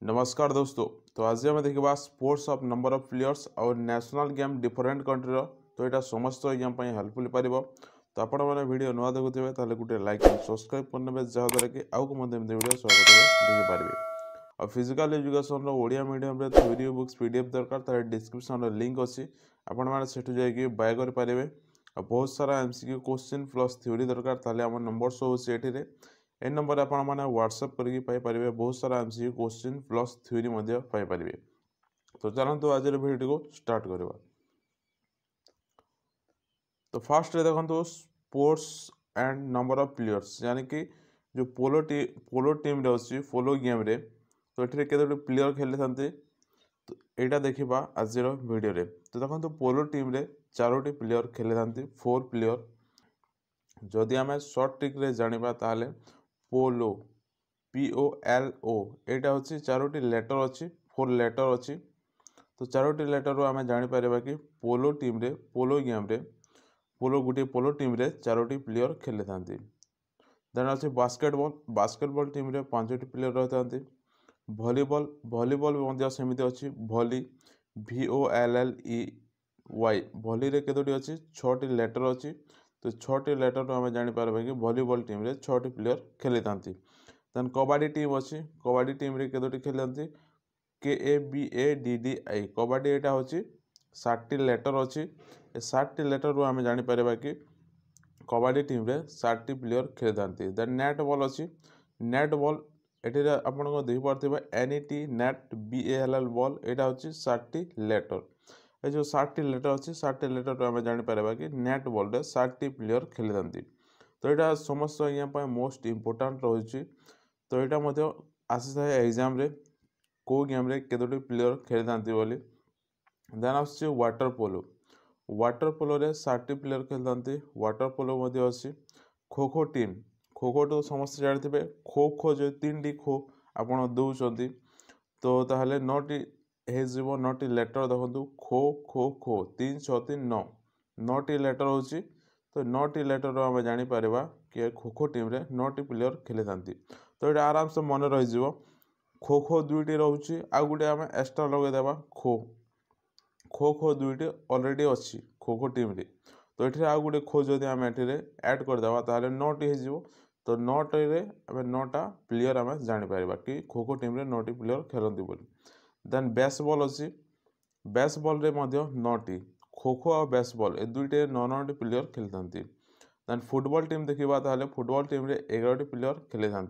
नमस्कार दोस्तों। तो आज आम देखा sports of number of players और नेशनल गेम डिफरेंट कंट्री तो यहाँ समस्त एग्जाम हेल्पफुल पार। तो आपण मैंने वीडियो नुआ देखुए तो गोटे लाइक और सब्सक्राइब करने जहाँद्वारा कि आउ वीडियो स्वागत देखिपारे। और physical education Odia medium theory books PDF दरकार तार डिस्क्रिप्शन लिंक अच्छी आपण मैंने सेठू जाकि बाय करेंगे। और बहुत सारा एमसीक्यू क्वेश्चन प्लस थ्योरी दरकार ताले आम नंबर शो होती ए नंबर आपण मैंने व्हाट्सएप करके बहुत सारा MCQ question plus theory Piper. तो चलते आज वीडियो को स्टार्ट करवा। तो फास्ट देखो sports and number of players यानी कि जो पोलो टीम रे अच्छी पोलो गेम रे तो ये केतोटी प्लेयर खेली था तो यहाँ देखा आज वीडियो रे। तो देखो पोलो टीम रे 4टी प्लेयर खेली था 4 प्लेयर। जदि आम सर्ट ट्रिक रे जानिबा ताले पोलो POLO यहाँ हूँ 4टी लेटर अच्छी 4 लेटर अच्छी। तो 4टी लेटर आम जापर कि पोलो टीम रे पोलो गेम रे गोटे पोलो टीम रे 4टी प्लेयर खेली था। देन अच्छे बास्केटबॉल टीम रे 5टी प्लेयर रही। वॉलीबॉल सेमती अच्छी भली VOLLEY भली रे केतोटी अच्छी 6टी लेटर अच्छी। तो 6टी लेटर आम जापर कि वॉलीबॉल टीम रे 6टी प्लेयर खेली था। देन कबाडी टीम अच्छी कबाडी टीम रे केतोटी खेलती KABADDI कबाडी यहाँ हूँ 7टी लेटर अच्छी। 7टी लेटर रू आम जापर कि कबाडी टीम रे 7टी प्लेयर खेली था। देन नेट बॉल अच्छी नेट बॉल ये आपको देखिपे NET नेट BALL बॉल यहाँ हूँ 7टी लेटर। ये जो 7टी लेटर अच्छी 7टी लेटर आम जापर कि नेट बॉल रे 7टी प्लेयर खेली था। तो यहाँ समस्त यहाँ मोस्ट इम्पोर्टाट रही। तो यहाँ आसी था एग्जाम रे को गेम रे केतोटी प्लेयर खेली था बोली। देन आस वाटर पोलो रे 7टी प्लेयर खेली था। वाटर पोलो अच्छी खो खो टीम खो खो तो समस्त जानते खो खो जो 3टी खो आपड़ दौरान तो ताहले 9टी हो 9टी लेटर देखो खो खो खो 3 6 3 9 9टी लेटर होची। तो 9टी लेटर आम जापर कि खो खो टीम रे 9टी प्लेयर खेली था। तो ये आराम से मन रही खो खो 2टी रोचे आ गए आम एक्सट्रा लगेदेवा खो खो खो 2टी अलरेडी अच्छी खो खो टीम रे। तो ये आउ गोटे खो जदि आम ये ऐड करदेवा ताहले 9टी हो। तो 9टी आम 9टा प्लेयर आम जापर कि खो खो टीम रे 9टी प्लेयर खेलती बोली। देन बेसबॉल अच्छी बेसबॉल रे 9टी खो खो और बेसबॉल ए 2टी 9टी प्लेयर खेली था। देन फुटबॉल टीम देखा ताहले फुटबॉल टीम रे 11टी प्लेयर खेली था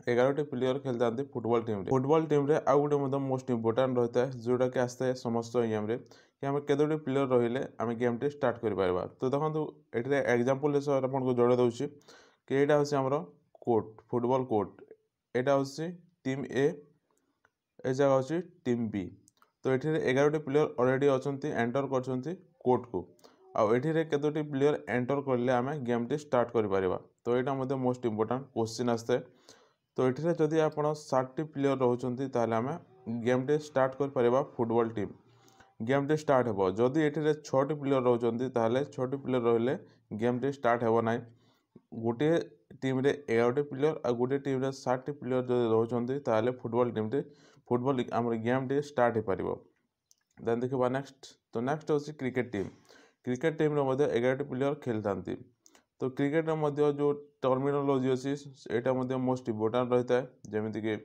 11टी प्लेयर खेलती था फुटबॉल टीम रे आउ गोटे मोस्ट इम्पोर्टाट रही है जोटा कि आसता है समस्त गेम रे कि आम केतोटी प्लेयर रहिले आम गेम टी स्टार्ट कर। तो देखो ये एग्जांपल आपको जोड़े दूसरी कि यहाँ हूँ आमर कोर्ट फुटबॉल कोर्ट यहाँ हूँ टीम ए जगह हूँ टीम B। तो ये 11टी प्लेयर अलरेडी अच्छा एंटर कर कोर्ट को आठे केतोटी प्लेयर एंटर कले आम गेम टी स्टार्ट कर। तो यहाँ मोस्ट इम्पोर्टाट क्वेश्चन आसता है। तो ये जदि आप 7टी प्लेयर रोचे ताहले आम गेम टी स्टार्ट कर football team game T start हो। जदि ये 6टी प्लेयर रोचे ताहले 6टी प्लेयर रहिले गेम टी स्टार्ट हो ना। गोटे टीम रे 11टी प्लेयर आ गोटे टीम रे 7टी प्लेयर जदि रोचे ताहले फुटबॉल टीम टी फुटबॉल आम गेम टी स्टार्ट हो पार। देन देखा नेक्स्ट। तो नेक्स्ट हूँ क्रिकेट टीम रे 11टी प्लेयर खेली था। तो क्रिकेट जो टर्मिनोलॉजी अच्छी यहाँ मोस्ट इम्पोर्टाट रही है जमीक कि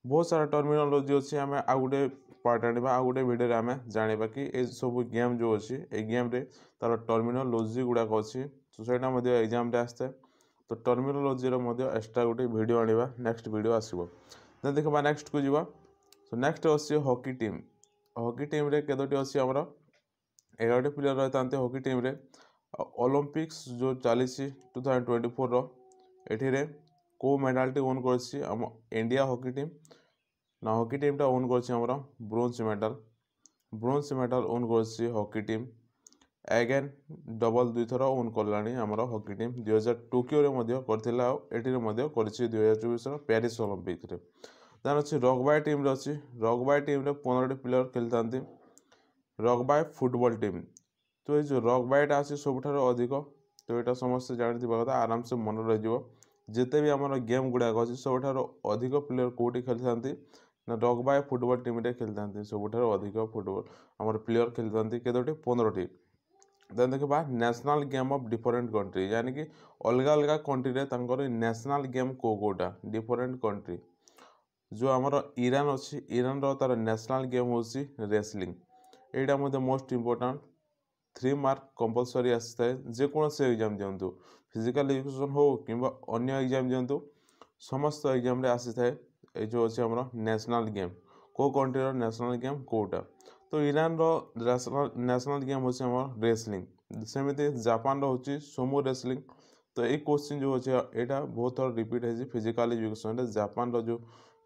बहुत सारा टर्मिनोलॉजी अच्छी आम आ गए पार्ट आने आ गए वीडियो आम जाना कि ये सब गेम जो अच्छी ये गेम रे तार टर्मिनोलॉजी गुड़ाक अच्छी। तो सहीटा एग्जाम आसता है। तो टर्मिनोलॉजी एक्सट्रा गोटे वीडियो आने नेक्स्ट वीडियो आसो। देन देखा नेक्स्ट को जीवा। तो नेक्स्ट अच्छी हॉकी टीम रे केतोटी अच्छी आमर 11टी प्लेयर रही था हॉकी टीम रे। ओलंपिक्स जो चली 2024 ये को मेडालटी ओन कर इंडिया हॉकी टीम ना हॉकी टीम ओन कर ब्रोंज मेडल ओन कर हॉकी टीम एगेन डबल 2 थर own Kalani hockey team 2000 Tokyo रे करथिला ये 2024 पेरिस ओलंपिक रे। देन अच्छी रग्बी टीम अच्छी रग्बी टीम रे 15टी प्लेयर खेली था रग्बी फुटबॉल टीम। तो ये जो रग्बीटा अच्छी सब अधिक तो यहाँ समस्त जानते कथा आराम से मन रही। जिते भी आम गेम गुड़ाक अच्छे सब अधिक प्लेयर कौटी खेली था ना रग्बी फुटबॉल टीम रे खेली था सब अधिक फुटबॉल आम प्लेयर खेली था केतोटी 15टी। देन देखा national game of different country यानी कि अलग अलग कंट्री रे नेशनल गेम कोटा डिफरेंट कंट्री जो आमर ईरान अच्छी ईरान तार नेशनल गेम हूँ रेसलिंग यहाँ मध्य मोस्ट इम्पोर्टाट 3 मार्क कंपलसरी आसी जेकोसी एग्जाम दिंतु फिजिकल एजुकेशन हो कि अन्य एग्जाम दिंतु समस्त एग्जाम आसी थाए जो अच्छे आम नेशनल गेम को कंट्री नेशनल गेम कोटा तो ईरान नेशनल गेम हूँ आम रेसलिंग सेमती जापान हूँ सोमो रेसलिंग। तो ये क्वेश्चन जो अच्छे यहाँ बहुत थर रिपीट है फिजिकल एजुकेशन जापान जो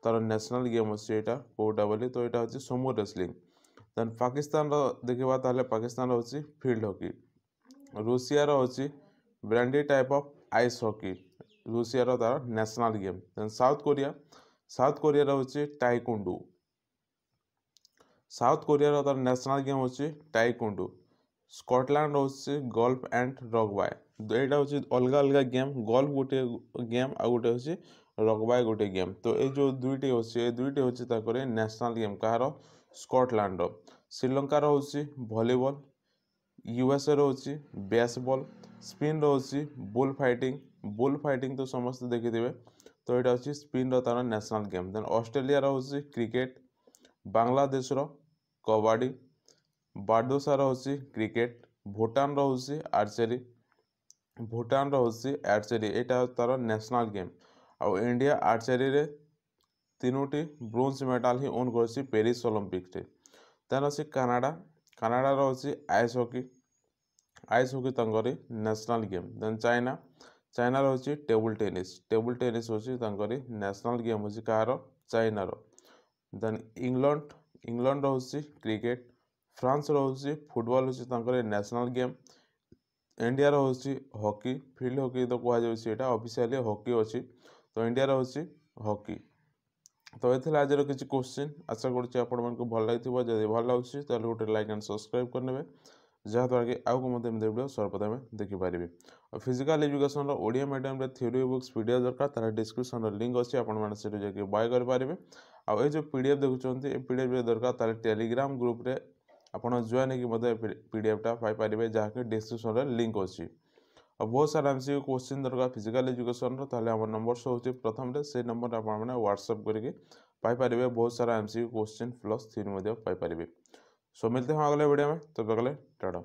तार नेशनल गेम अच्छे यहाँ कोटा बोली तो यहाँ हूँ सोमो रेसलिंग। देन पाकिस्तान देखा ताले पाकिस्तान हूँ फील्ड हॉकी रूसिया हूँ bandy type of ice hockey Russia तार national game. Then South Korea हूँ टाइकुंडू साउथ कोरिया तार नेशनल गेम हूँ टाइकुंडू। स्कॉटलैंड हूँ गोल्फ एंड रग्बी यहाँ हूँ अलग अलग गेम गोल्फ गोटे गेम आ गोटे हूँ रग्बी गोटे गेम। तो ये जो दुईटी हूँ नेशनल गेम कहार स्कॉटलैंड श्रीलंकार हूँ वॉलीबॉल यूएसए हूँ बेसबॉल स्पिन हूँ बुल फाइटिंग तो समस्त देखिथे तो यहाँ हूँ स्पिन तार नेशनल गेम। देन ऑस्ट्रेलिया हूँ क्रिकेट बांग्लादेश कबाडी बारदोसा हूँ क्रिकेट भूटान हूँ आर्चरी यहाँ तार नेशनल गेम आउ इंडिया आर्चरी रे 3टी ब्रोंज मेडल ही ओन कर पेरिस ओलंपिक रे। देन अच्छी कनाडा हूँ आइस हॉकी तंकरी नेशनल गेम। देन चाइना हूँ टेबल टेनिस हूँ नेशनल गेम हूँ कहार चाइनार। देन इंग्लैंड हूँ क्रिकेट फ्रांस हूँ फुटबॉल हूँ नेशनल गेम। इंडिया हूँ हॉकी फील्ड हॉकी तो कहुँ ऑफिशियली हॉकी अच्छी तो इंडिया हूँ हॉकी। तो ये आज किसी क्वेश्चन आशा करूँ भल लगी जब भल लगे तो गोटे लाइक एंड सब्सक्राइब करने जहाँद्वारा कि आउ को वीडियो सर्वप्रथम देखिपारे। और physical education Odia medium theory books PDF दरकार तार डिस्क्रिप्शन लिंक अच्छी आपड़ी बाय करेंगे। आउ ये पीडीएफ देखुं पीडीएफ दरकार तार टेलीग्राम ग्रुप रे आपड़ जॉइन होगी पीडीएफटा पाइपर जहाँकि डिस्क्रिप्शन लिंक अच्छी। और बहुत सारा एमसीक्यू क्वेश्चन दरकार फिजिकल एजुकेशन आम नंबर शो हो प्रथम से नंबर आप व्हाट्सएप करके पाइपर बहुत सारा एमसीक्यू क्वेश्चन +3 पाइपर। सो मिलते हैं अगले वीडियो में तब तक टाटा।